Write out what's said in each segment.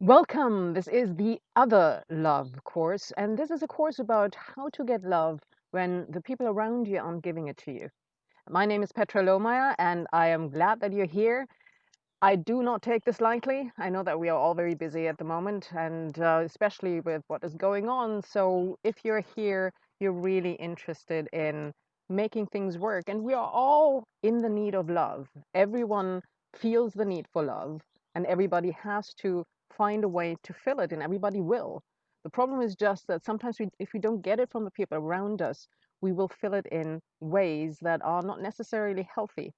Welcome. This is the Other Love course, and this is a course about how to get love when the people around you aren't giving it to you. My name is Petra Lohmeyer, and I am glad that you're here. I do not take this lightly. I know that we are all very busy at the moment, and especially with what is going on. So, if you're here, you're really interested in making things work, and we are all in the need of love. Everyone feels the need for love, and everybody has to find a way to fill it, and everybody will. The problem is just that sometimes if we don't get it from the people around us, we will fill it in ways that are not necessarily healthy.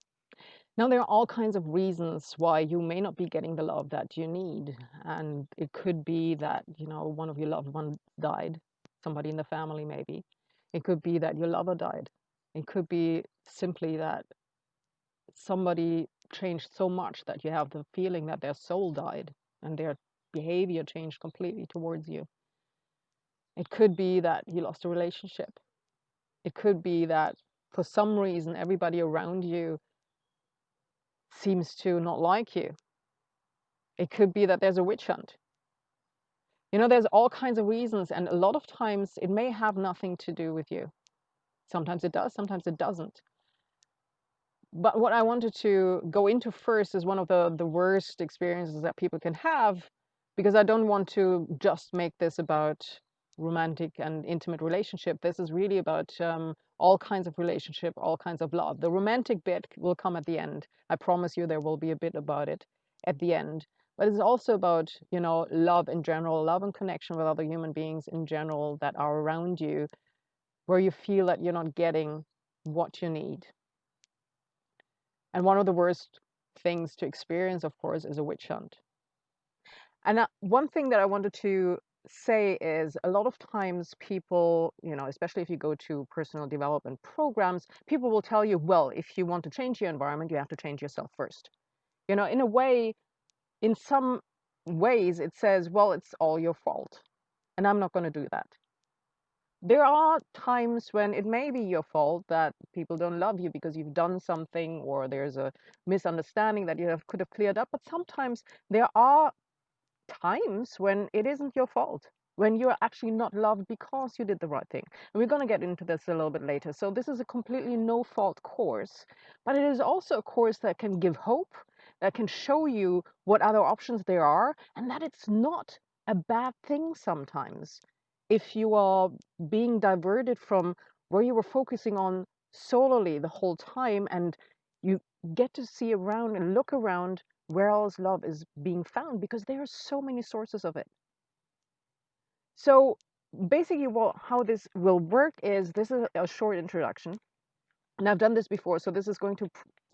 Now, there are all kinds of reasons why you may not be getting the love that you need. And it could be that, one of your loved ones died, somebody in the family maybe. It could be that your lover died. It could be simply that somebody changed so much that you have the feeling that their soul died and their behavior changed completely towards you. It could be that you lost a relationship. It could be that for some reason everybody around you seems to not like you. It could be that there's a witch hunt. There's all kinds of reasons, and a lot of times it may have nothing to do with you. Sometimes it does, sometimes it doesn't. But what I wanted to go into first is one of the worst experiences that people can have, because I don't want to just make this about romantic and intimate relationship. This is really about all kinds of relationship, all kinds of love. The romantic bit will come at the end. I promise you there will be a bit about it at the end. But it's also about, love in general, love and connection with other human beings in general that are around you, where you feel that you're not getting what you need. And one of the worst things to experience, of course, is a witch hunt. And one thing that I wanted to say is a lot of times people, especially if you go to personal development programs, people will tell you, well, if you want to change your environment, you have to change yourself first. In a way, in some ways, it says, well, it's all your fault. And I'm not going to do that. There are times when it may be your fault that people don't love you because you've done something or there's a misunderstanding that could have cleared up. But sometimes there are times when it isn't your fault, when you're actually not loved because you did the right thing. And we're going to get into this a little bit later. So this is a completely no fault course, but it is also a course that can give hope, that can show you what other options there are, and that it's not a bad thing sometimes. If you are being diverted from where you were focusing on solely the whole time, and you get to see around and look around where else love is being found, because there are so many sources of it. So basically, how this will work is, this is a short introduction, and I've done this before, so this is going to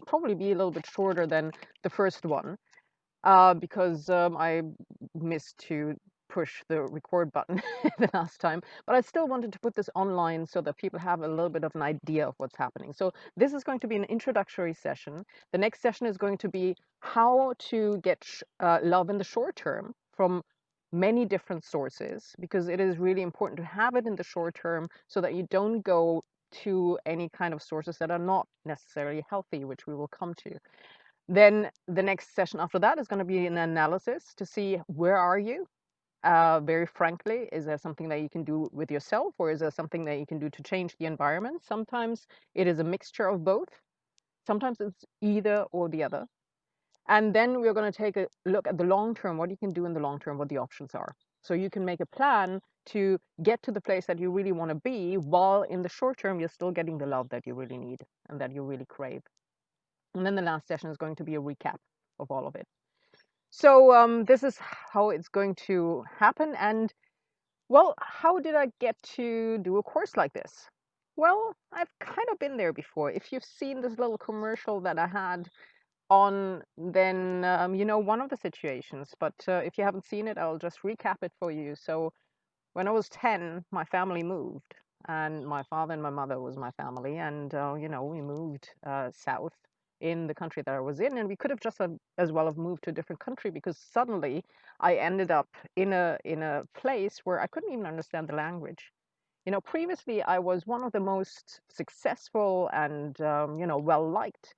probably be a little bit shorter than the first one, because I missed to push the record button the last time, but I still wanted to put this online so that people have a little bit of an idea of what's happening. So this is going to be an introductory session. The next session is going to be how to get love in the short term from many different sources, because it is really important to have it in the short term so that you don't go to any kind of sources that are not necessarily healthy, which we will come to. Then the next session after that is going to be an analysis to see where are you. Very frankly, is there something that you can do with yourself, or is there something that you can do to change the environment? Sometimes it is a mixture of both. Sometimes it's either or the other. And then we're going to take a look at the long term, what you can do in the long term, what the options are. So you can make a plan to get to the place that you really want to be, while in the short term, you're still getting the love that you really need and that you really crave. And then the last session is going to be a recap of all of it. So this is how it's going to happen. And well, how did I get to do a course like this? Well, I've kind of been there before. If you've seen this little commercial that I had on, then you know one of the situations. But if you haven't seen it, I'll just recap it for you. So when I was 10, my family moved, and my father and my mother was my family, and we moved south in the country that I was in, and we could have just as well have moved to a different country, because suddenly I ended up in a place where I couldn't even understand the language. Previously I was one of the most successful and well liked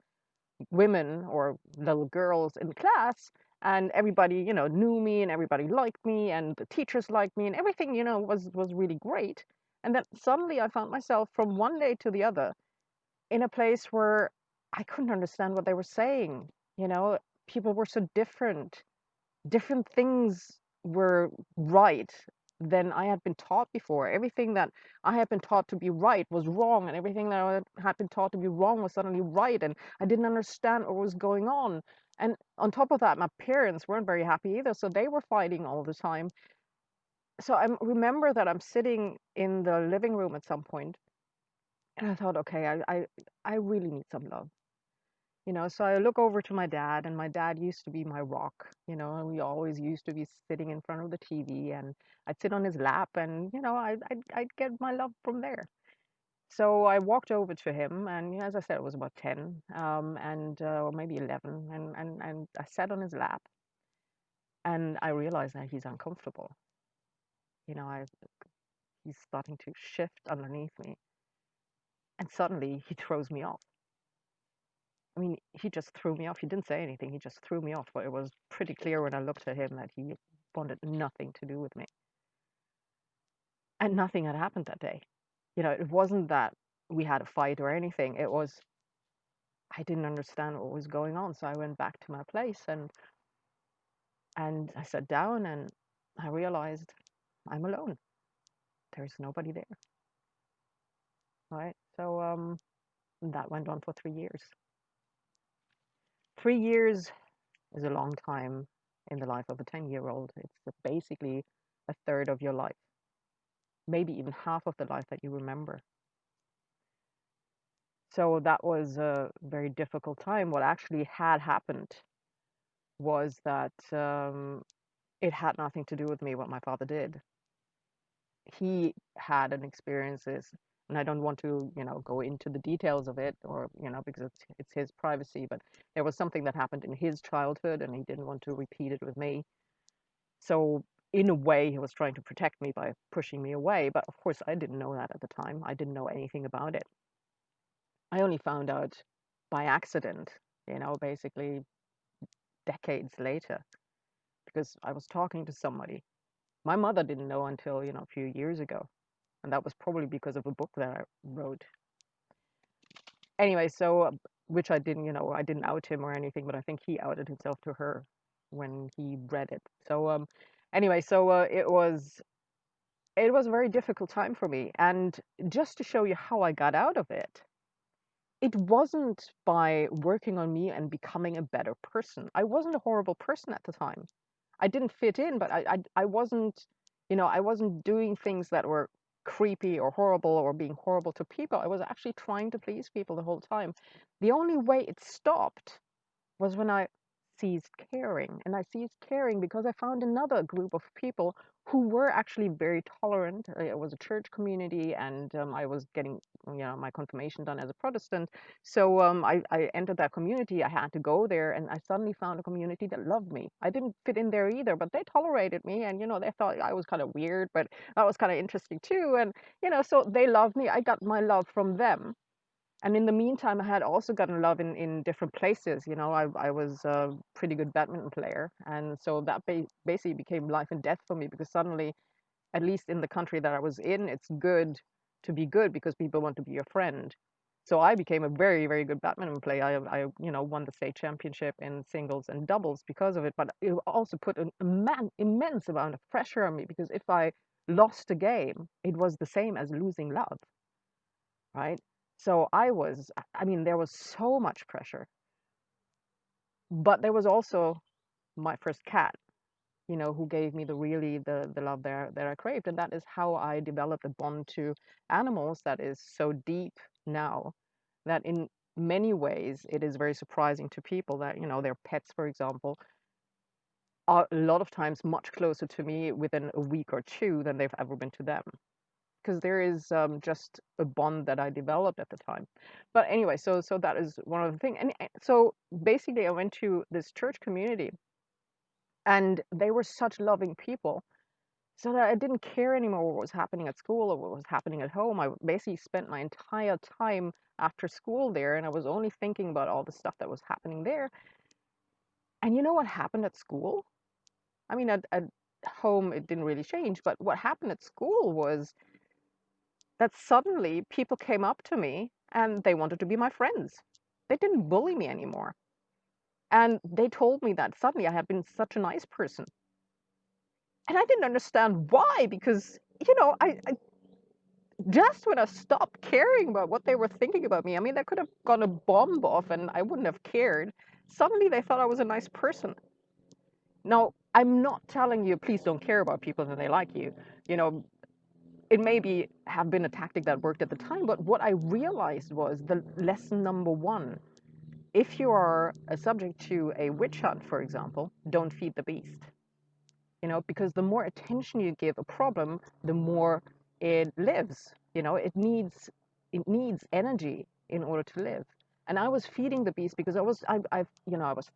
women or little girls in class, and everybody, knew me, and everybody liked me, and the teachers liked me, and everything, was really great. And then suddenly I found myself from one day to the other in a place where I couldn't understand what they were saying. You know, people were so different. Different things were right than I had been taught before. Everything that I had been taught to be right was wrong, and everything that I had been taught to be wrong was suddenly right, and I didn't understand what was going on. And on top of that, my parents weren't very happy either, so they were fighting all the time. So I remember that I'm sitting in the living room at some point, and I thought, okay, I really need some love. So I look over to my dad, and my dad used to be my rock, and we always used to be sitting in front of the TV, and I'd sit on his lap, and, I'd get my love from there. So I walked over to him, and as I said, it was about 10, or maybe 11, and I sat on his lap, and I realized that he's uncomfortable. You know, I, he's starting to shift underneath me, and suddenly he throws me off. I mean, he just threw me off. He didn't say anything. He just threw me off. But it was pretty clear when I looked at him that he wanted nothing to do with me. And nothing had happened that day. It wasn't that we had a fight or anything. It was, I didn't understand what was going on. So I went back to my place, and I sat down, and I realized I'm alone. There's nobody there. Right. So that went on for 3 years. 3 years is a long time in the life of a 10-year-old. It's basically a third of your life, maybe even half of the life that you remember. So that was a very difficult time. What actually had happened was that it had nothing to do with me, what my father did. He had an experiences, and I don't want to, go into the details of it, or, because it's his privacy, but there was something that happened in his childhood, and he didn't want to repeat it with me. So in a way, he was trying to protect me by pushing me away. But of course, I didn't know that at the time. I didn't know anything about it. I only found out by accident, basically decades later, because I was talking to somebody. My mother didn't know until, a few years ago. And that was probably because of a book that I wrote. Anyway, so, which I didn't, I didn't out him or anything, but I think he outed himself to her when he read it. So, anyway, so it was a very difficult time for me. And just to show you how I got out of it wasn't by working on me and becoming a better person. I wasn't a horrible person at the time. I didn't fit in, but I wasn't, I wasn't doing things that were creepy or horrible or being horrible to people. I was actually trying to please people the whole time. The only way it stopped was when I ceased caring. And I ceased caring because I found another group of people who were actually very tolerant. It was a church community, and I was getting, my confirmation done as a Protestant. So I entered that community. I had to go there, and I suddenly found a community that loved me. I didn't fit in there either, but they tolerated me, and they thought I was kind of weird, but that was kind of interesting too. And so they loved me. I got my love from them. And in the meantime, I had also gotten love in different places. I was a pretty good badminton player. And so that basically became life and death for me, because suddenly, at least in the country that I was in, it's good to be good because people want to be your friend. So I became a very, very good badminton player. I won the state championship in singles and doubles because of it. But it also put an immense amount of pressure on me, because if I lost a game, it was the same as losing love, right? So I mean, there was so much pressure, but there was also my first cat, who gave me the love that I craved. And that is how I developed a bond to animals that is so deep now, that in many ways it is very surprising to people that, their pets, for example, are a lot of times much closer to me within a week or two than they've ever been to them, because there is just a bond that I developed at the time. But anyway, so that is one of the things. And so basically, I went to this church community, and they were such loving people, so that I didn't care anymore what was happening at school or what was happening at home. I basically spent my entire time after school there, and I was only thinking about all the stuff that was happening there. And you know what happened at school? I mean, at home, it didn't really change, but what happened at school was that suddenly people came up to me and they wanted to be my friends. They didn't bully me anymore. And they told me that suddenly I had been such a nice person. And I didn't understand why, because, I just when I stopped caring about what they were thinking about me, I mean, there could have gone a bomb off and I wouldn't have cared. Suddenly they thought I was a nice person. Now, I'm not telling you, please don't care about people and they like you. You know, it may be have been a tactic that worked at the time, but what I realized was the lesson number one. If you are a subject to a witch hunt, for example, don't feed the beast. Because the more attention you give a problem, the more it lives. It needs energy in order to live. And I was feeding the beast because I was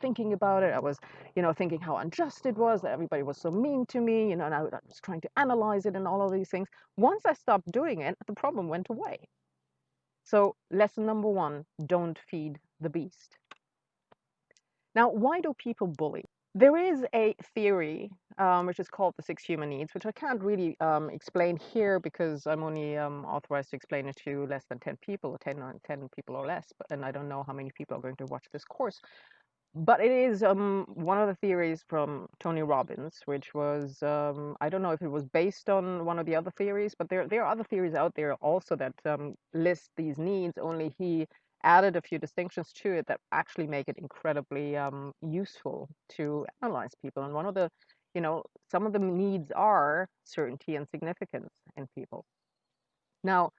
thinking about it. I was, thinking how unjust it was that everybody was so mean to me, and I was trying to analyze it and all of these things. Once I stopped doing it, the problem went away. So lesson number one, don't feed the beast. Now, why do people bully? There is a theory, which is called the six human needs, which I can't really explain here because I'm only authorized to explain it to less than 10 people, or 10 people or less, and I don't know how many people are going to watch this course. But it is one of the theories from Tony Robbins, which was, I don't know if it was based on one of the other theories, but there are other theories out there also that list these needs, only he added a few distinctions to it that actually make it incredibly useful to analyze people. And some of the needs are certainty and significance in people. Now,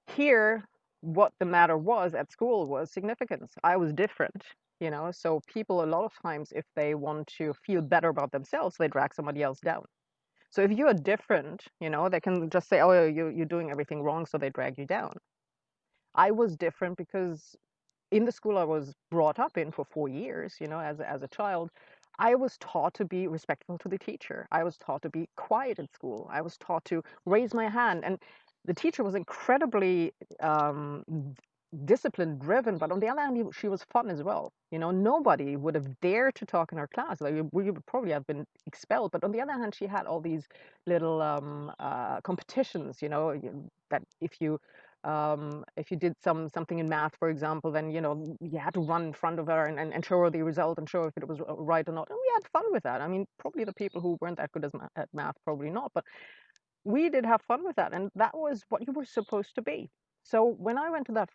here, what the matter was at school was significance. I was different, so people a lot of times, if they want to feel better about themselves, they drag somebody else down. So if you are different, they can just say, oh, you're doing everything wrong, so they drag you down. I was different because in the school I was brought up in for 4 years, as a child, I was taught to be respectful to the teacher. I was taught to be quiet in school. I was taught to raise my hand. And the teacher was incredibly discipline driven, but on the other hand, she was fun as well. Nobody would have dared to talk in her class. Like, we would probably have been expelled. But on the other hand, she had all these little competitions, that if you did something in math, for example, then you had to run in front of her and show her the result and show her if it was right or not. And we had fun with that. I mean, probably the people who weren't that good at math, probably not, but we did have fun with that, and that was what you were supposed to be. So when I went to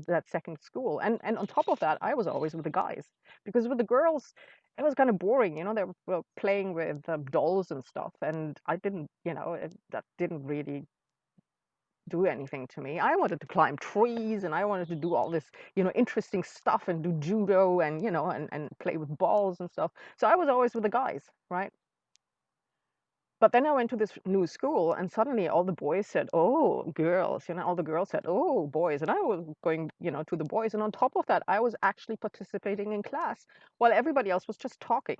that second school, and on top of that, I was always with the guys, because with the girls, it was kind of boring. They were playing with dolls and stuff, and I didn't, that didn't really do anything to me. I wanted to climb trees and I wanted to do all this, interesting stuff and do judo and, and play with balls and stuff. So I was always with the guys, right? But then I went to this new school and suddenly all the boys said, oh, girls, all the girls said, oh, boys. And I was going, to the boys. And on top of that, I was actually participating in class while everybody else was just talking.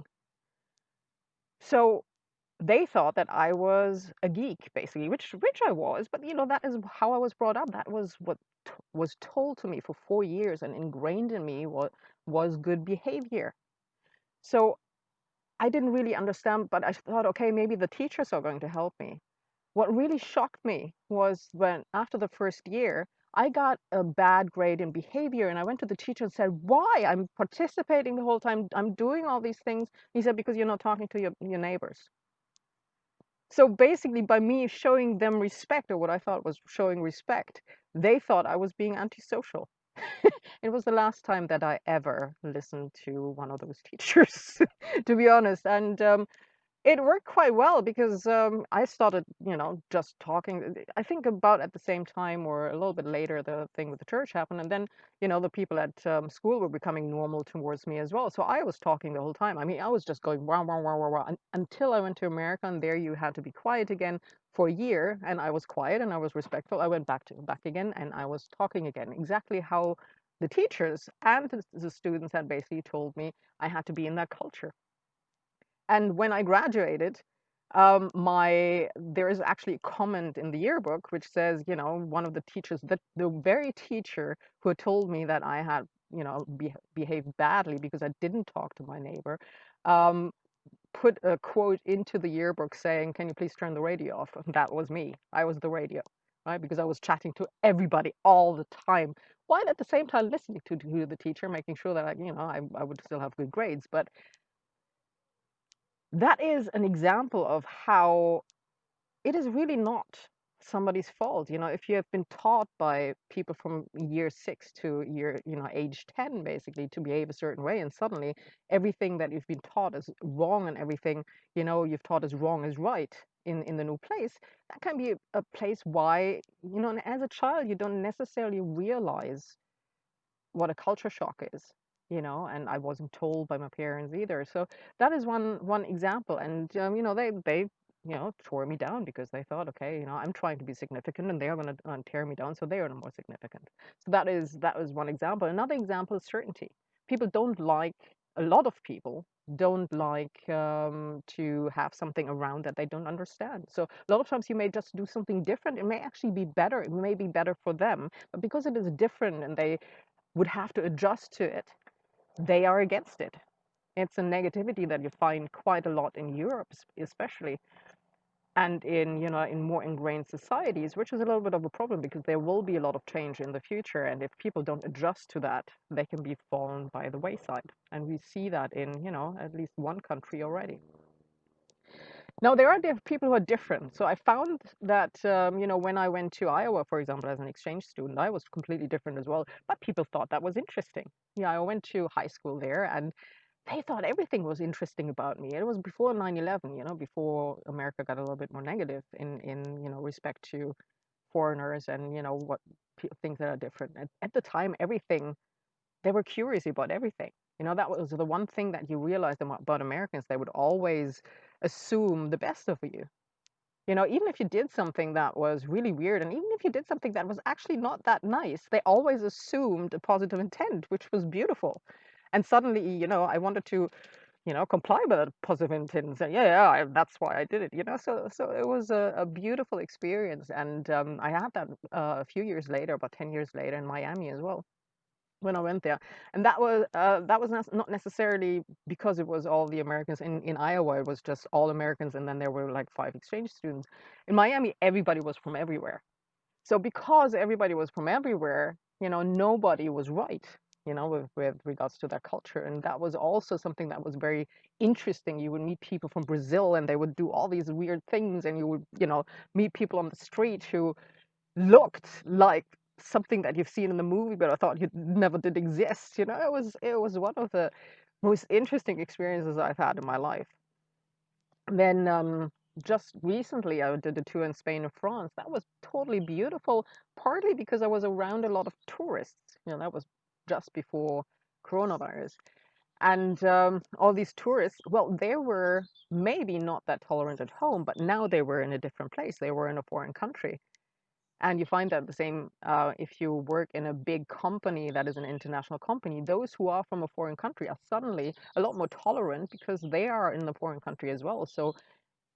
So they thought that I was a geek, basically, which I was, but that is how I was brought up. That was what was told to me for 4 years and ingrained in me was good behavior. So I didn't really understand, but I thought, okay, maybe the teachers are going to help me. What really shocked me was when, after the first year, I got a bad grade in behavior, and I went to the teacher and said, why? I'm participating the whole time. I'm doing all these things. He said, because you're not talking to your neighbors. So basically, by me showing them respect, or what I thought was showing respect, they thought I was being antisocial. It was the last time that I ever listened to one of those teachers, to be honest. And it worked quite well because I started, just talking. I think about at the same time or a little bit later, the thing with the church happened. And then, the people at school were becoming normal towards me as well. So I was talking the whole time. I mean, I was just going wow, wow, wow, wow, wow, until I went to America. And there you had to be quiet again for a year. And I was quiet and I was respectful. I went back again and I was talking again. Exactly how the teachers and the students had basically told me I had to be in that culture. And when I graduated, there is actually a comment in the yearbook which says, one of the teachers, the very teacher who told me that I had behaved badly because I didn't talk to my neighbor, um, put a quote into the yearbook saying, "Can you please turn the radio off?" And that was me. I was the radio, right? Because I was chatting to everybody all the time, while at the same time listening to the teacher, making sure that I would still have good grades. But that is an example of how it is really not somebody's fault. If you have been taught by people from year 6 to age 10, basically, to behave a certain way, and suddenly everything that you've been taught is wrong, and everything, you've taught as wrong is right in the new place, that can be a place why, and as a child, you don't necessarily realize what a culture shock is, and I wasn't told by my parents either. So that is one example. And they tore me down because they thought, okay, I'm trying to be significant, and they're going to tear me down, so they are the more significant. So that was one example. Another example is certainty. People don't like A lot of people don't like to have something around that they don't understand. So a lot of times you may just do something different. It may actually be better. It may be better for them, but because it is different and they would have to adjust to it, they are against it. It's a negativity that you find quite a lot in Europe, especially, and in more ingrained societies, which is a little bit of a problem because there will be a lot of change in the future, and if people don't adjust to that, they can be fallen by the wayside. And we see that in at least one country already. Now, there are people who are different. So I found that, when I went to Iowa, for example, as an exchange student, I was completely different as well. But people thought that was interesting. Yeah, I went to high school there, and they thought everything was interesting about me. It was before 9/11, before America got a little bit more negative in respect to foreigners and, what things that are different. At the time, everything, they were curious about everything. That was the one thing that you realized about Americans. They would always assume the best of you. Even if you did something that was really weird, and even if you did something that was actually not that nice, they always assumed a positive intent, which was beautiful. And suddenly, I wanted to, comply with that positive intent and say, yeah, yeah, that's why I did it. So it was a beautiful experience. And I had that a few years later, about 10 years later, in Miami as well, when I went there. And that was not necessarily because it was all the Americans. In Iowa, it was just all Americans, and then there were like 5 exchange students. In Miami, everybody was from everywhere. So because everybody was from everywhere, nobody was right, with regards to their culture. And that was also something that was very interesting. You would meet people from Brazil, and they would do all these weird things, and you would, meet people on the street who looked like something that you've seen in the movie, but I thought you never did exist. It was one of the most interesting experiences I've had in my life. Then just recently, I did a tour in Spain and France. That was totally beautiful, partly because I was around a lot of tourists. That was just before coronavirus. And all these tourists, well, they were maybe not that tolerant at home, but now they were in a different place. They were in a foreign country. And you find that the same if you work in a big company that is an international company. Those who are from a foreign country are suddenly a lot more tolerant because they are in the foreign country as well. So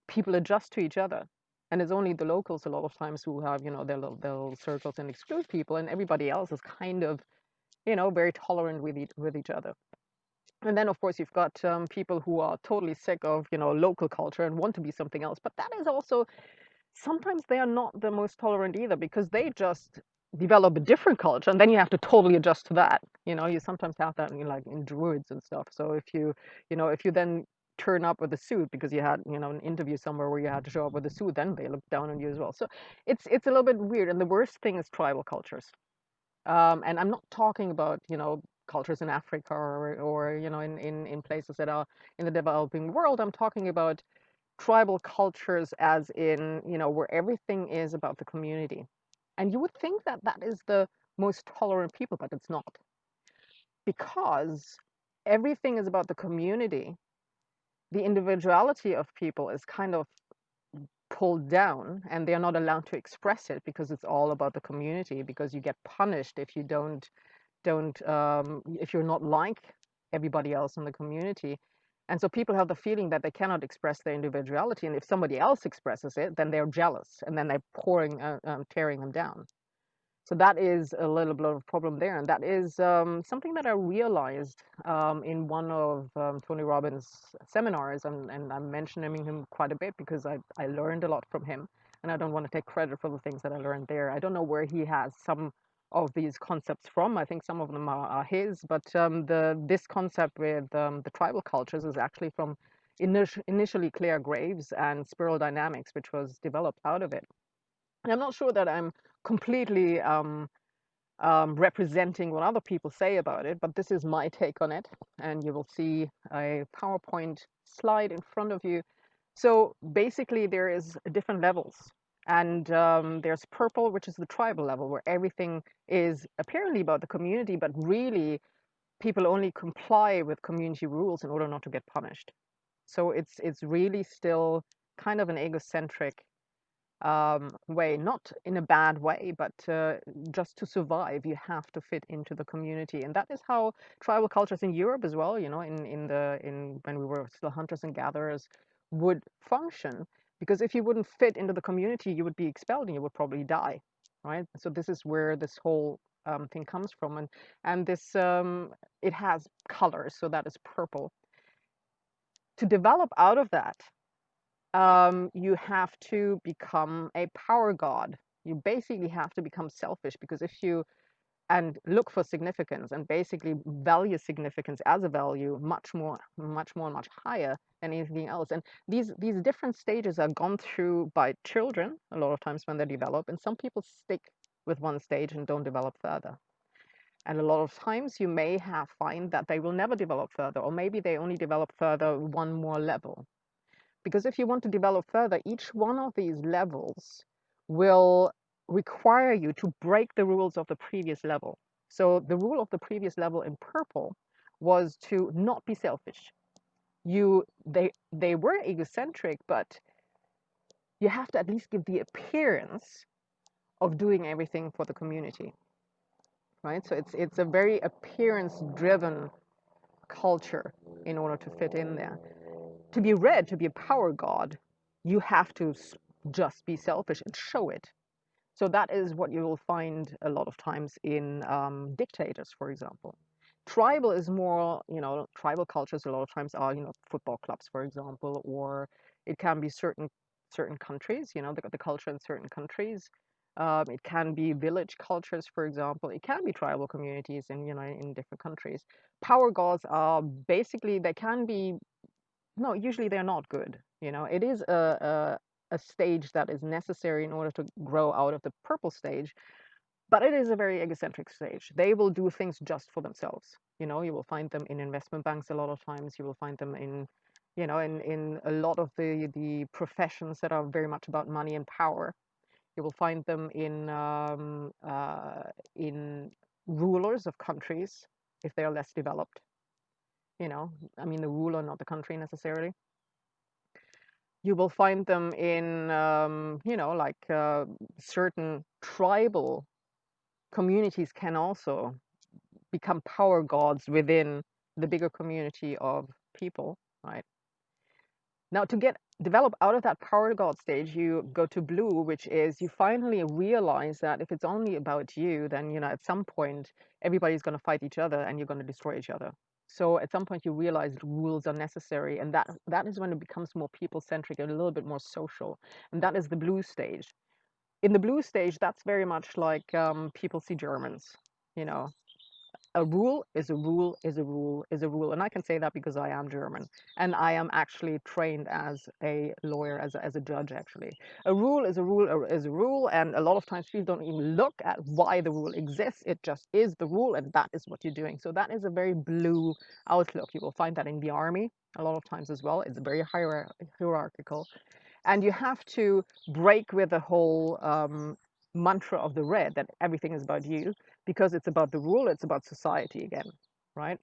people adjust to each other. And it's only the locals a lot of times who have, their little circles and exclude people, and everybody else is kind of, very tolerant with each other. And then, of course, you've got people who are totally sick of, local culture and want to be something else. But that is also, sometimes they are not the most tolerant either because they just develop a different culture, and then you have to totally adjust to that. You sometimes have that like in druids and stuff. So if you then turn up with a suit because you had an interview somewhere where you had to show up with a suit, then they look down on you as well. So it's a little bit weird. And the worst thing is tribal cultures. And I'm not talking about cultures in Africa or in places that are in the developing world. I'm talking about tribal cultures, as in, where everything is about the community. And you would think that that is the most tolerant people, but it's not. Because everything is about the community, the individuality of people is kind of pulled down, and they're not allowed to express it because it's all about the community, because you get punished if you don't if you're not like everybody else in the community. And so people have the feeling that they cannot express their individuality, and if somebody else expresses it, then they're jealous, and then they're tearing them down. So that is a little bit of a problem there, and that is something that I realized in one of Tony Robbins' seminars, and I'm mentioning him quite a bit because I learned a lot from him, and I don't want to take credit for the things that I learned there. I don't know where he has some of these concepts from. I think some of them are his, but this concept with the tribal cultures is actually from initially Claire Graves and spiral dynamics, which was developed out of it. And I'm not sure that I'm completely representing what other people say about it, but this is my take on it. And you will see a PowerPoint slide in front of you. So basically, there is different levels. And there's purple, which is the tribal level, where everything is apparently about the community, but really people only comply with community rules in order not to get punished. So it's really still kind of an egocentric way, not in a bad way, but just to survive, you have to fit into the community, and that is how tribal cultures in Europe as well, you know, in when we were still hunters and gatherers, would function. Because if you wouldn't fit into the community, you would be expelled and you would probably die, right? So this is where this whole thing comes from, and this it has colors, so that is purple. To develop out of that, you have to become a power god. You basically have to become selfish, because if you and look for significance and basically value significance as a value much higher than anything else. And these different stages are gone through by children a lot of times when they develop, and some people stick with one stage and don't develop further. And a lot of times you may have find that they will never develop further, or maybe they only develop further one more level. Because if you want to develop further, each one of these levels will require you to break the rules of the previous level. So the rule of the previous level in purple was to not be selfish. They were egocentric, but you have to at least give the appearance of doing everything for the community, right? So it's a very appearance driven culture in order to fit in there. To be read, to be a power god, you have to just be selfish and show it. So that is what you will find a lot of times in dictators, for example. Tribal is more, you know, tribal cultures a lot of times are, you know, football clubs, for example, or it can be certain countries, you know, the culture in certain countries. It can be village cultures, for example. It can be tribal communities in, you know, in different countries. Power gods are basically, they can be, no, usually they're not good. You know, it is a stage that is necessary in order to grow out of the purple stage, but it is a very egocentric stage. They will do things just for themselves. You know, you will find them in investment banks a lot of times. You will find them in, you know, in a lot of the professions that are very much about money and power. You will find them in rulers of countries if they are less developed. You know, I mean the ruler, not the country necessarily. You will find them in, you know, like certain tribal communities can also become power gods within the bigger community of people, right? Now, to get develop out of that power god stage, you go to blue, which is you finally realize that if it's only about you, then, you know, at some point everybody's going to fight each other and you're going to destroy each other. So at some point you realize rules are necessary, and that is when it becomes more people centric and a little bit more social, and that is the blue stage. In the blue stage, that's very much like people see Germans, you know, a rule is a rule is a rule is a rule. And I can say that because I am German and I am actually trained as a lawyer, as a judge, actually. A rule is a rule is a rule. And a lot of times people don't even look at why the rule exists. It just is the rule, and that is what you're doing. So that is a very blue outlook. You will find that in the army a lot of times as well. It's very hierarchical. And you have to break with the whole mantra of the red, that everything is about you, because it's about the rule, it's about society again, right?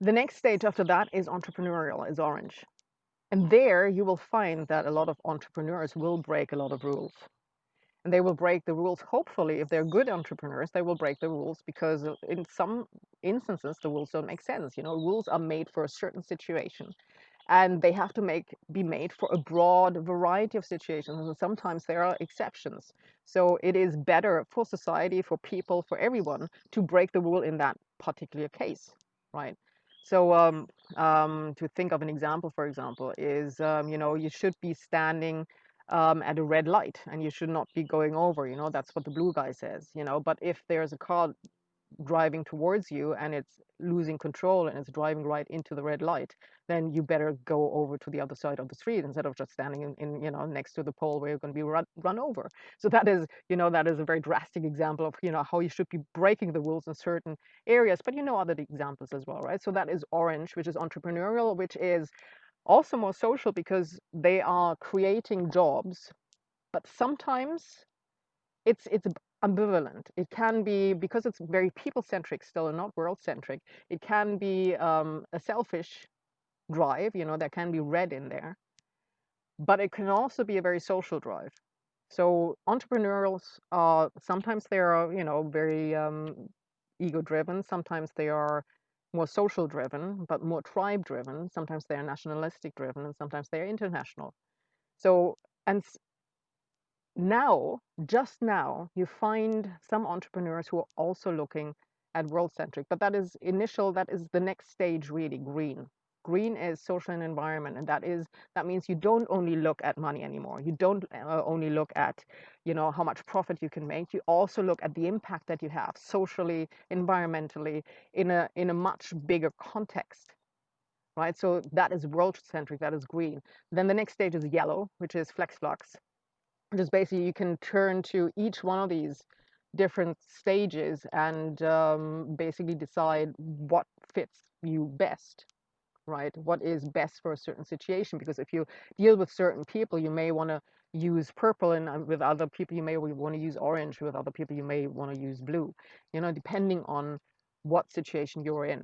The next stage after that is entrepreneurial, is orange. And there you will find that a lot of entrepreneurs will break a lot of rules. And they will break the rules, hopefully, if they're good entrepreneurs, they will break the rules because in some instances, the rules don't make sense. You know, rules are made for a certain situation. and they have to be made for a broad variety of situations, and sometimes there are exceptions. So it is better for society, for people, for everyone to break the rule in that particular case, right? So to think of an example, for example, is you should be standing at a red light and you should not be going over. That's what the blue guy says. But if there's a car driving towards you and it's losing control and it's driving right into the red light, then you better go over to the other side of the street instead of just standing in next to the pole where you're going to be run over. So that is a very drastic example of how you should be breaking the rules in certain areas. But other examples as well, right? So that is orange, which is entrepreneurial, which is also more social because they are creating jobs, but sometimes it's ambivalent. It can be, because it's very people-centric still and not world-centric, it can be a selfish drive, there can be red in there, but it can also be a very social drive. So entrepreneurials are, sometimes they are, very ego-driven, sometimes they are more social-driven, but more tribe-driven, sometimes they are nationalistic-driven, and sometimes they are international. So, and now, just now, you find some entrepreneurs who are also looking at world-centric, but that is the next stage, really, green. Green is social and environment, and that means you don't only look at money anymore. You don't only look at, how much profit you can make. You also look at the impact that you have socially, environmentally, in a much bigger context, right? So that is world-centric, that is green. Then the next stage is yellow, which is flex flux. Just basically you can turn to each one of these different stages and basically decide what fits you best, right? What is best for a certain situation? Because if you deal with certain people, you may want to use purple, and with other people, you may want to use orange. With other people, you may want to use blue, depending on what situation you're in.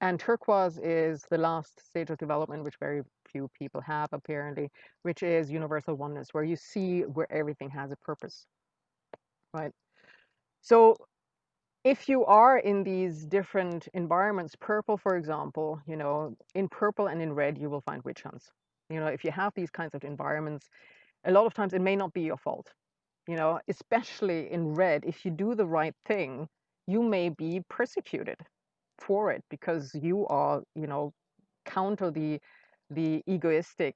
And turquoise is the last stage of development, which very few people have apparently, which is universal oneness, where you see where everything has a purpose, right? So if you are in these different environments, purple, for example, in purple and in red, you will find witch hunts. If you have these kinds of environments, a lot of times it may not be your fault, especially in red. If you do the right thing, you may be persecuted for it because you are, counter the egoistic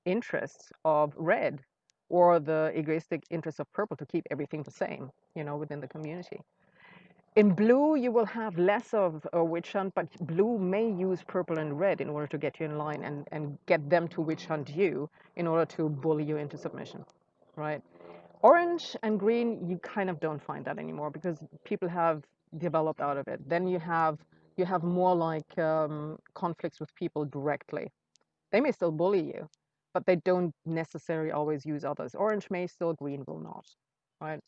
interests of red or the egoistic interests of purple to keep everything the same, within the community. In blue, you will have less of a witch hunt, but blue may use purple and red in order to get you in line and get them to witch hunt you in order to bully you into submission, right? Orange and green, you kind of don't find that anymore because people have developed out of it. Then you have more like conflicts with people directly. They may still bully you, but they don't necessarily always use others. Orange may still, green will not, right?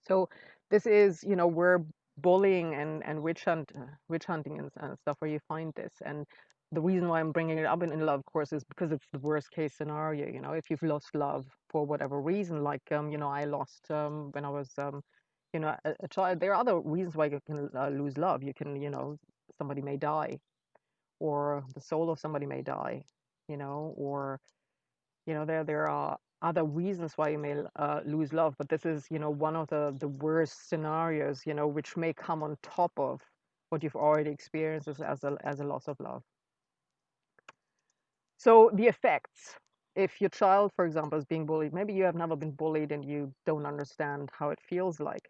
So this is, where bullying and witch hunting and stuff, where you find this. And the reason why I'm bringing it up in love, of course, is because it's the worst case scenario. If you've lost love for whatever reason, like I lost when I was a child. There are other reasons why you can lose love. You can, somebody may die, or the soul of somebody may die, or there are other reasons why you may lose love, but this is, one of the worst scenarios, which may come on top of what you've already experienced as a loss of love. So the effects, if your child, for example, is being bullied, maybe you have never been bullied and you don't understand how it feels like.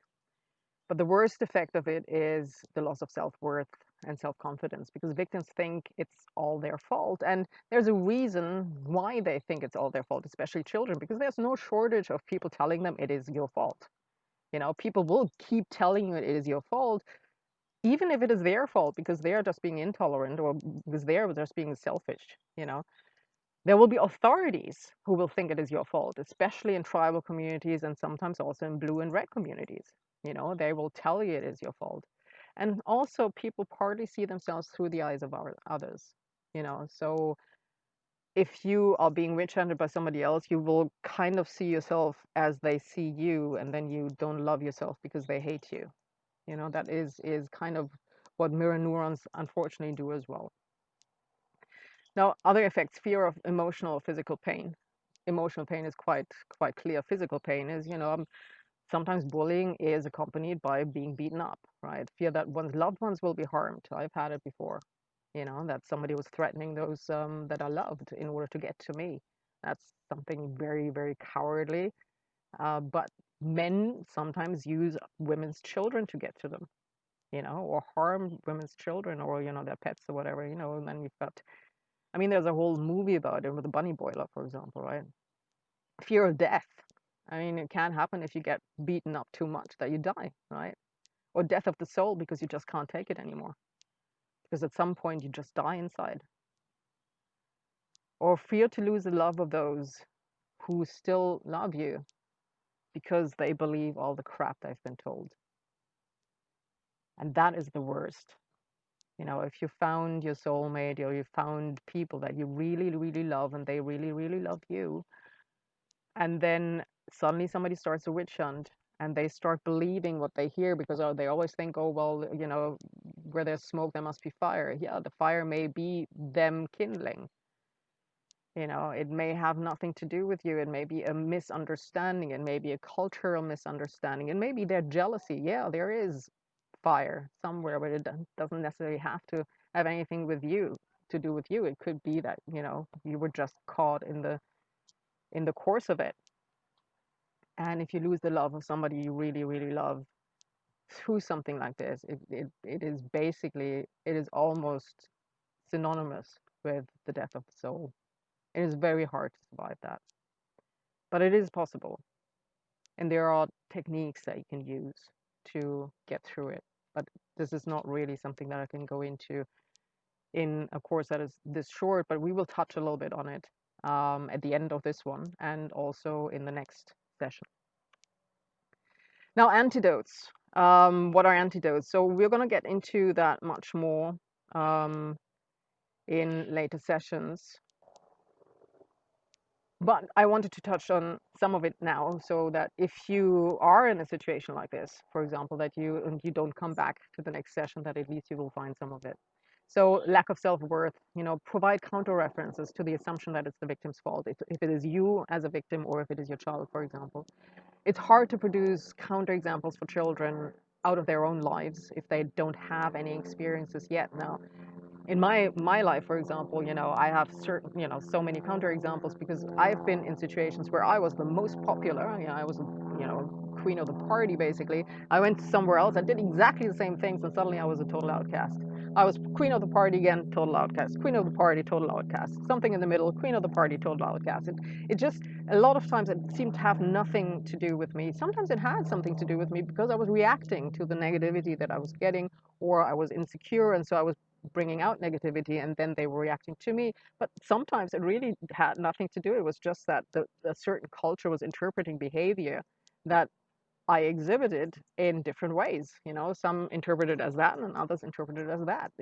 But the worst effect of it is the loss of self-worth and self-confidence, because victims think it's all their fault. And there's a reason why they think it's all their fault, especially children, because there's no shortage of people telling them it is your fault. People will keep telling you it is your fault, even if it is their fault, because they are just being intolerant or because they are just being selfish. There will be authorities who will think it is your fault, especially in tribal communities and sometimes also in blue and red communities. They will tell you it is your fault. And also, people partly see themselves through the eyes of others. So if you are being witch hunted by somebody else, you will kind of see yourself as they see you, and then you don't love yourself because they hate you. That is kind of what mirror neurons unfortunately do as well. Now, other effects, fear of emotional or physical pain. Emotional pain is quite clear. Physical pain is, sometimes bullying is accompanied by being beaten up, right? Fear that one's loved ones will be harmed. I've had it before, that somebody was threatening those that I loved in order to get to me. That's something very, very cowardly. But men sometimes use women's children to get to them, or harm women's children or, their pets or whatever, and then you've got, I mean, there's a whole movie about it with the bunny boiler, for example, right? Fear of death. I mean, it can happen if you get beaten up too much that you die, right? Or death of the soul because you just can't take it anymore. Because at some point you just die inside. Or fear to lose the love of those who still love you because they believe all the crap they've been told. And that is the worst. If you found your soulmate or you found people that you really, really love and they really, really love you, and then suddenly somebody starts a witch hunt and they start believing what they hear because they always think, oh, well, where there's smoke, there must be fire. Yeah, the fire may be them kindling. It may have nothing to do with you. It may be a misunderstanding. It may be a cultural misunderstanding. And maybe their jealousy. Yeah, there is fire somewhere, but it doesn't necessarily have to have anything with you to do with you. It could be that, you were just caught in the course of it. And if you lose the love of somebody you really, really love through something like this, it is basically, it is almost synonymous with the death of the soul. It is very hard to survive that, but it is possible. And there are techniques that you can use to get through it. But this is not really something that I can go into in a course that is this short, but we will touch a little bit on it at the end of this one and also in the next session. Now, antidotes. What are antidotes? So we're going to get into that much more um, in later sessions. But I wanted to touch on some of it now so that if you are in a situation like this, for example, that you don't come back to the next session, that at least you will find some of it. So lack of self-worth, provide counter references to the assumption that it's the victim's fault. If it is you as a victim or if it is your child, for example. It's hard to produce counter examples for children out of their own lives if they don't have any experiences yet. Now, in my life, for example, I have certain, so many counter examples because I've been in situations where I was the most popular. I was, queen of the party basically. I went somewhere else, I did exactly the same things, and suddenly I was a total outcast. I was queen of the party again, total outcast. Queen of the party, total outcast. Something in the middle, queen of the party, total outcast. It just, a lot of times it seemed to have nothing to do with me. Sometimes it had something to do with me because I was reacting to the negativity that I was getting, or I was insecure, and so I was bringing out negativity, and then they were reacting to me. But sometimes it really had nothing to do. It was just that a certain culture was interpreting behavior that I exhibited in different ways. Some interpreted as that, and others interpreted as that.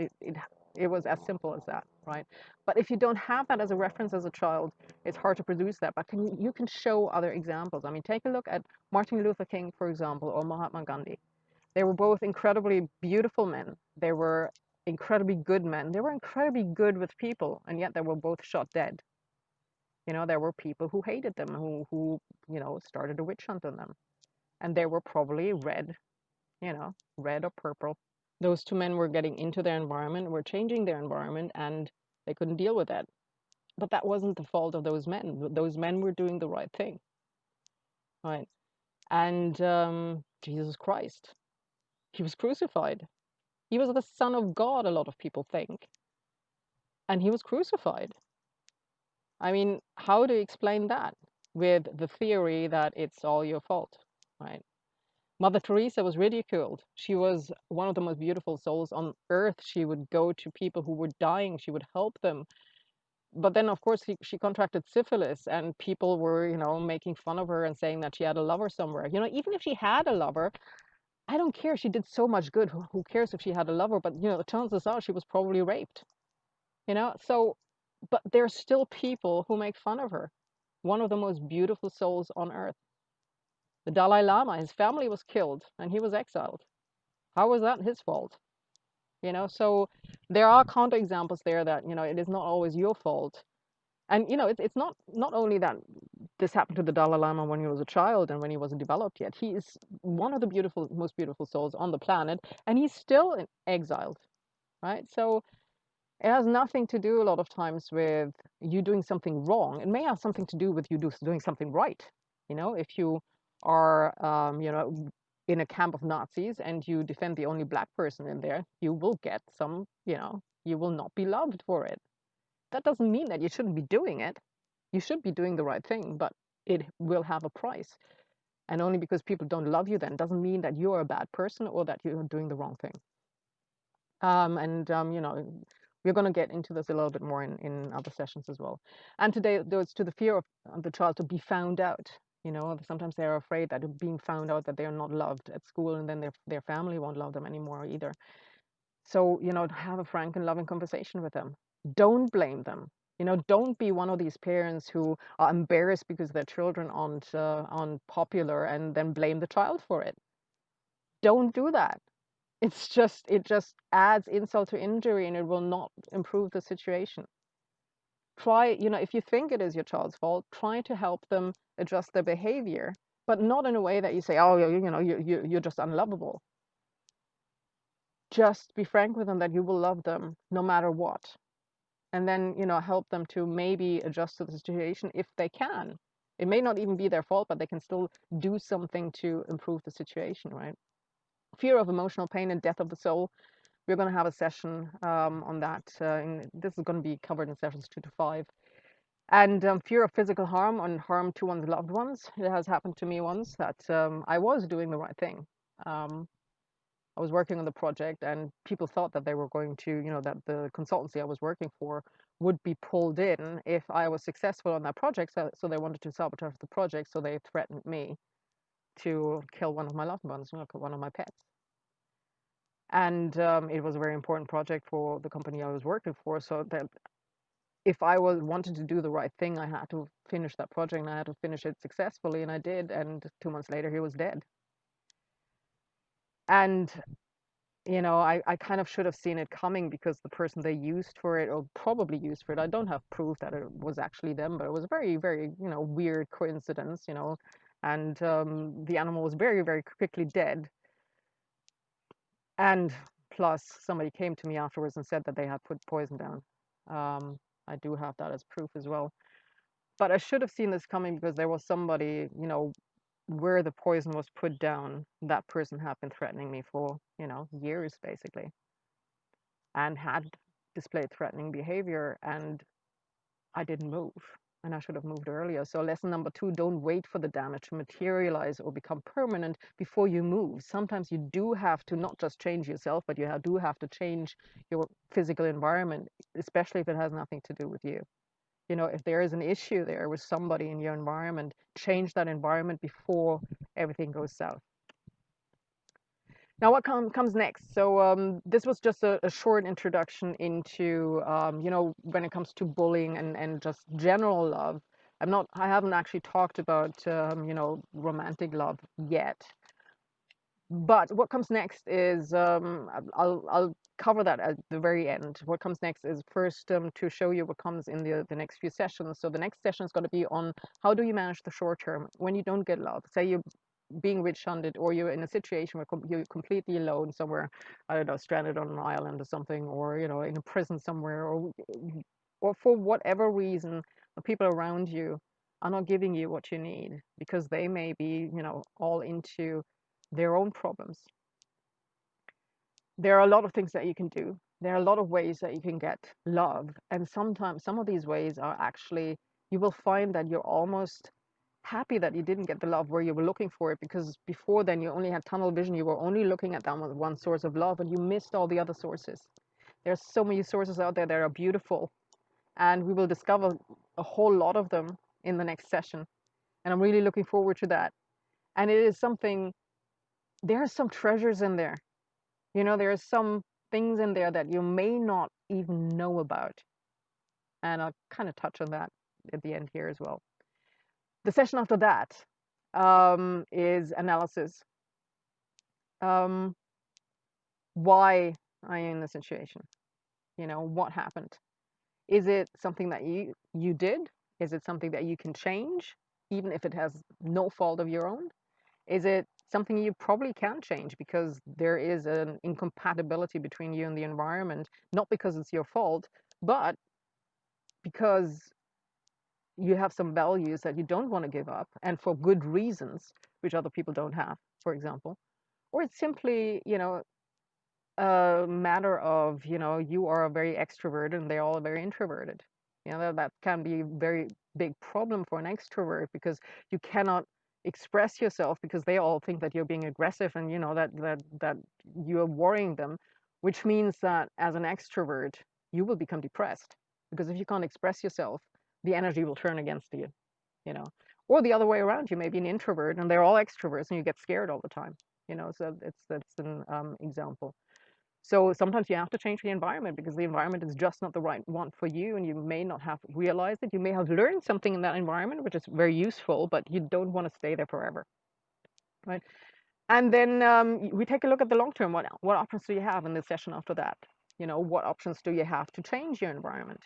It was as simple as that, right? But if you don't have that as a reference as a child, it's hard to produce that. But you can show other examples. I mean, take a look at Martin Luther King, for example, or Mahatma Gandhi. They were both incredibly beautiful men. They were incredibly good men. They were incredibly good with people, and yet they were both shot dead. There were people who hated them, who started a witch hunt on them, and they were probably red, red or purple. Those two men were getting into their environment, were changing their environment, and they couldn't deal with that. But that wasn't the fault of those men. Those men were doing the right thing, right? And Jesus Christ, he was crucified. He was the Son of God, a lot of people think, and he was crucified. I mean, how do you explain that with the theory that it's all your fault, right? Mother Teresa was ridiculed. She was one of the most beautiful souls on earth. She would go to people who were dying. She would help them. But then, of course, she contracted syphilis, and people were, making fun of her and saying that she had a lover somewhere. Even if she had a lover, I don't care. She did so much good. Who cares if she had a lover? But, the chances are she was probably raped. So, but there's still people who make fun of her. One of the most beautiful souls on earth. The Dalai Lama, his family was killed and he was exiled. How was that his fault? So there are counterexamples there that, it is not always your fault. And, it's not only that this happened to the Dalai Lama when he was a child and when he wasn't developed yet. He is one of the most beautiful souls on the planet, and he's still exiled, right? So it has nothing to do a lot of times with you doing something wrong. It may have something to do with you doing something right. If you are, in a camp of Nazis and you defend the only black person in there, you will get some, you will not be loved for it. That doesn't mean that you shouldn't be doing it. You should be doing the right thing, but it will have a price. And only because people don't love you then doesn't mean that you're a bad person or that you're doing the wrong thing. And we're going to get into this a little bit more in other sessions as well. And today, it's to the fear of the child to be found out. Sometimes they're afraid that of being found out that they are not loved at school, and then their family won't love them anymore either. So, have a frank and loving conversation with them. Don't blame them. Don't be one of these parents who are embarrassed because their children aren't popular and then blame the child for it. Don't do that. It just adds insult to injury, and it will not improve the situation. Try, if you think it is your child's fault, try to help them adjust their behavior, but not in a way that you say, oh, you're just unlovable. Just be frank with them that you will love them no matter what. And then, help them to maybe adjust to the situation if they can. It may not even be their fault, but they can still do something to improve the situation, right? Fear of emotional pain and death of the soul. We're going to have a session on that. This is going to be covered in sessions 2 to 5. And fear of physical harm and harm to one's loved ones. It has happened to me once that I was doing the right thing. I was working on the project, and people thought that they were going to, that the consultancy I was working for would be pulled in if I was successful on that project. So they wanted to sabotage the project. So they threatened me to kill one of my loved ones, one of my pets. And it was a very important project for the company I was working for. So that if I wanted to do the right thing, I had to finish that project, and I had to finish it successfully, and I did. And 2 months later, he was dead. And I kind of should have seen it coming, because the person they used for it, or probably used for it, I don't have proof that it was actually them, but it was a very, very, weird coincidence, and the animal was very, very quickly dead. And plus, somebody came to me afterwards and said that they had put poison down. I do have that as proof as well. But I should have seen this coming, because there was somebody, where the poison was put down, that person had been threatening me for, years, basically, and had displayed threatening behavior, and I didn't move, and I should have moved earlier. So lesson number 2, don't wait for the damage to materialize or become permanent before you move. Sometimes you do have to not just change yourself, but you do have to change your physical environment, especially if it has nothing to do with you. If there is an issue there with somebody in your environment, change that environment before everything goes south. Now, what comes next? So this was just a short introduction into, when it comes to bullying and just general love. I haven't actually talked about, romantic love yet. But what comes next is, I'll cover that at the very end. What comes next is first, to show you what comes in the next few sessions. So the next session is going to be on how do you manage the short term when you don't get love. Say you're being witch hunted, or you're in a situation where you're completely alone somewhere, I don't know, stranded on an island or something, or in a prison somewhere, or for whatever reason, the people around you are not giving you what you need, because they may be, all into their own problems. There are a lot of things that you can do. There are a lot of ways that you can get love. And sometimes some of these ways are actually, you will find that you're almost happy that you didn't get the love where you were looking for it, because before then you only had tunnel vision. You were only looking at that one source of love, and you missed all the other sources. There's so many sources out there that are beautiful, and we will discover a whole lot of them in the next session. And I'm really looking forward to that. And it is something, there are some treasures in there. There are some things in there that you may not even know about. And I'll kind of touch on that at the end here as well. The session after that is analysis. Why are you in the situation? What happened? Is it something that you did? Is it something that you can change, even if it has no fault of your own? Is it something you probably can't change because there is an incompatibility between you and the environment, not because it's your fault, but because you have some values that you don't want to give up, and for good reasons, which other people don't have, for example? Or it's simply, a matter of, you are a very extroverted and they're all very introverted. That can be a very big problem for an extrovert because you cannot express yourself because they all think that you're being aggressive and that you're worrying them, which means that as an extrovert, you will become depressed because if you can't express yourself, the energy will turn against you, you know. Or the other way around, you may be an introvert and they're all extroverts and you get scared all the time, so that's an example. So sometimes you have to change the environment because the environment is just not the right one for you, and you may not have realized it. You may have learned something in that environment, which is very useful, but you don't want to stay there forever, right? And then we take a look at the long term. What options do you have in the session after that? What options do you have to change your environment?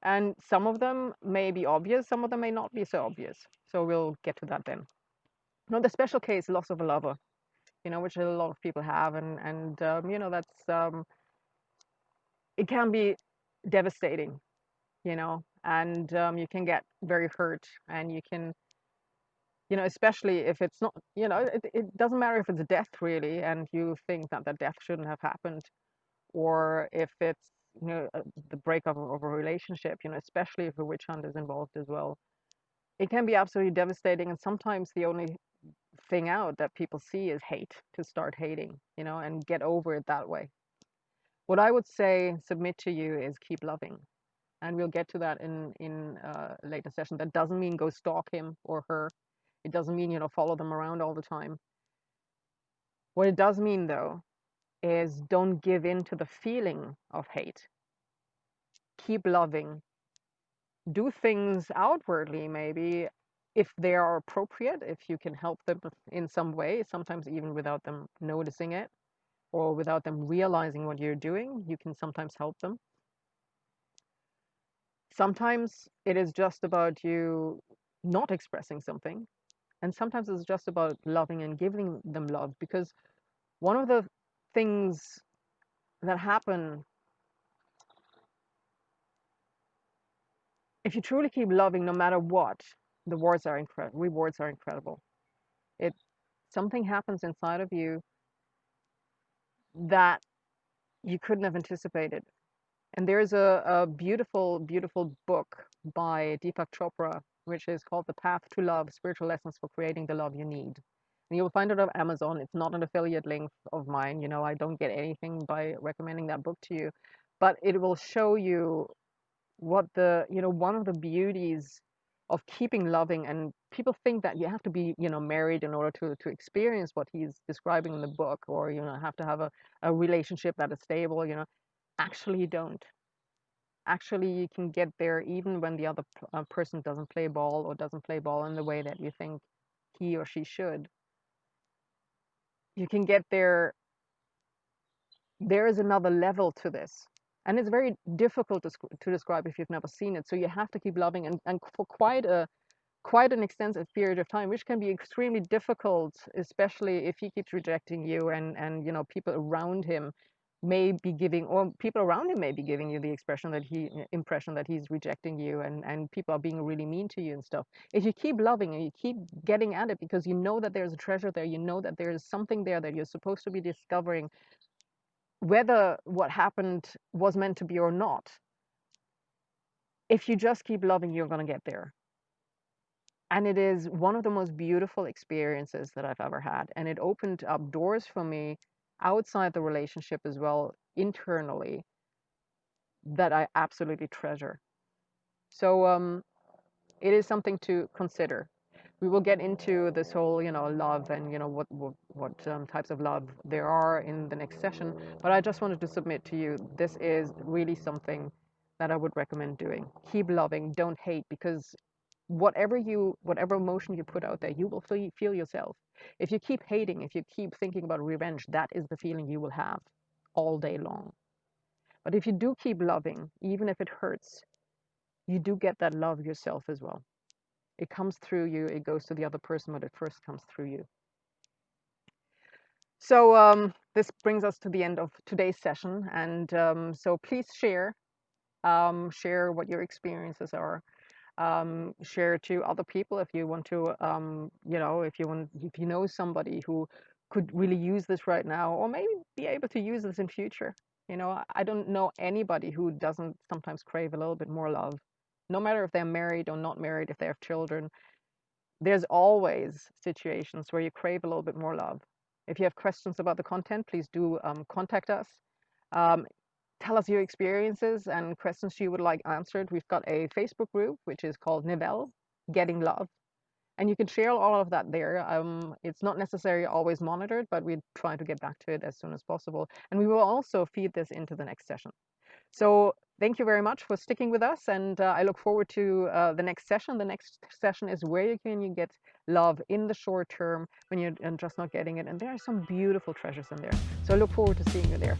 And some of them may be obvious, some of them may not be so obvious. So we'll get to that then. Now, the special case, loss of a lover, which a lot of people have, and that's it can be devastating, and you can get very hurt, and you can, especially if it's not, it doesn't matter if it's a death really, and you think that death shouldn't have happened, or if it's, the breakup of a relationship, especially if a witch hunt is involved as well. It can be absolutely devastating, and sometimes the only thing out that people see is hate, to start hating, and get over it that way. What I would say, submit to you, is keep loving. And we'll get to that in a later session. That doesn't mean go stalk him or her. It doesn't mean, follow them around all the time. What it does mean, though, is don't give in to the feeling of hate. Keep loving. Do things outwardly, maybe, if they are appropriate, if you can help them in some way, sometimes even without them noticing it or without them realizing what you're doing, you can sometimes help them. Sometimes it is just about you not expressing something, and sometimes it's just about loving and giving them love, because one of the things that happen, if you truly keep loving no matter what, the rewards are incredible. It Something happens inside of you that you couldn't have anticipated. And there's a beautiful, beautiful book by Deepak Chopra, which is called The Path to Love: Spiritual Lessons for Creating the Love You Need. And you'll find it on Amazon. It's not an affiliate link of mine. I don't get anything by recommending that book to you, but it will show you what one of the beauties of keeping loving. And people think that you have to be, married in order to experience what he's describing in the book, or, have to have a relationship that is stable. Actually, you don't. Actually, you can get there even when the other person doesn't play ball, or doesn't play ball in the way that you think he or she should. You can get there. There is another level to this, and it's very difficult to describe if you've never seen it. So you have to keep loving, and for quite an extensive period of time, which can be extremely difficult, especially if he keeps rejecting you, and people around him may be giving, or people around him may be giving you the impression that he's rejecting you, and people are being really mean to you and stuff. If you keep loving and you keep getting at it because you know that there's a treasure there, you know that there's something there that you're supposed to be discovering, whether what happened was meant to be or not, if you just keep loving, you're going to get there. And it is one of the most beautiful experiences that I've ever had. And it opened up doors for me outside the relationship as well, internally, that I absolutely treasure. So it is something to consider. We will get into this whole, love, and what types of love there are in the next session. But I just wanted to submit to you, this is really something that I would recommend doing. Keep loving, don't hate, because whatever emotion you put out there, you will feel yourself. If you keep hating, if you keep thinking about revenge, that is the feeling you will have. all day long. But if you do keep loving, even if it hurts, you do get that love yourself as well. It comes through you, it goes to the other person, but it first comes through you. So this brings us to the end of today's session. And so please share what your experiences are. Share to other people if you want to, if you know somebody who could really use this right now, or maybe be able to use this in future. I don't know anybody who doesn't sometimes crave a little bit more love, no matter if they're married or not married, if they have children. There's always situations where you crave a little bit more love. If you have questions about the content, please do contact us. Um, Tell us your experiences and questions you would like answered. We've got a Facebook group, which is called Nivelle, Getting Love. And you can share all of that there. It's not necessarily always monitored, but we try to get back to it as soon as possible. And we will also feed this into the next session. So thank you very much for sticking with us. And I look forward to the next session. The next session is where you get love in the short term when you're just not getting it. And there are some beautiful treasures in there. So I look forward to seeing you there.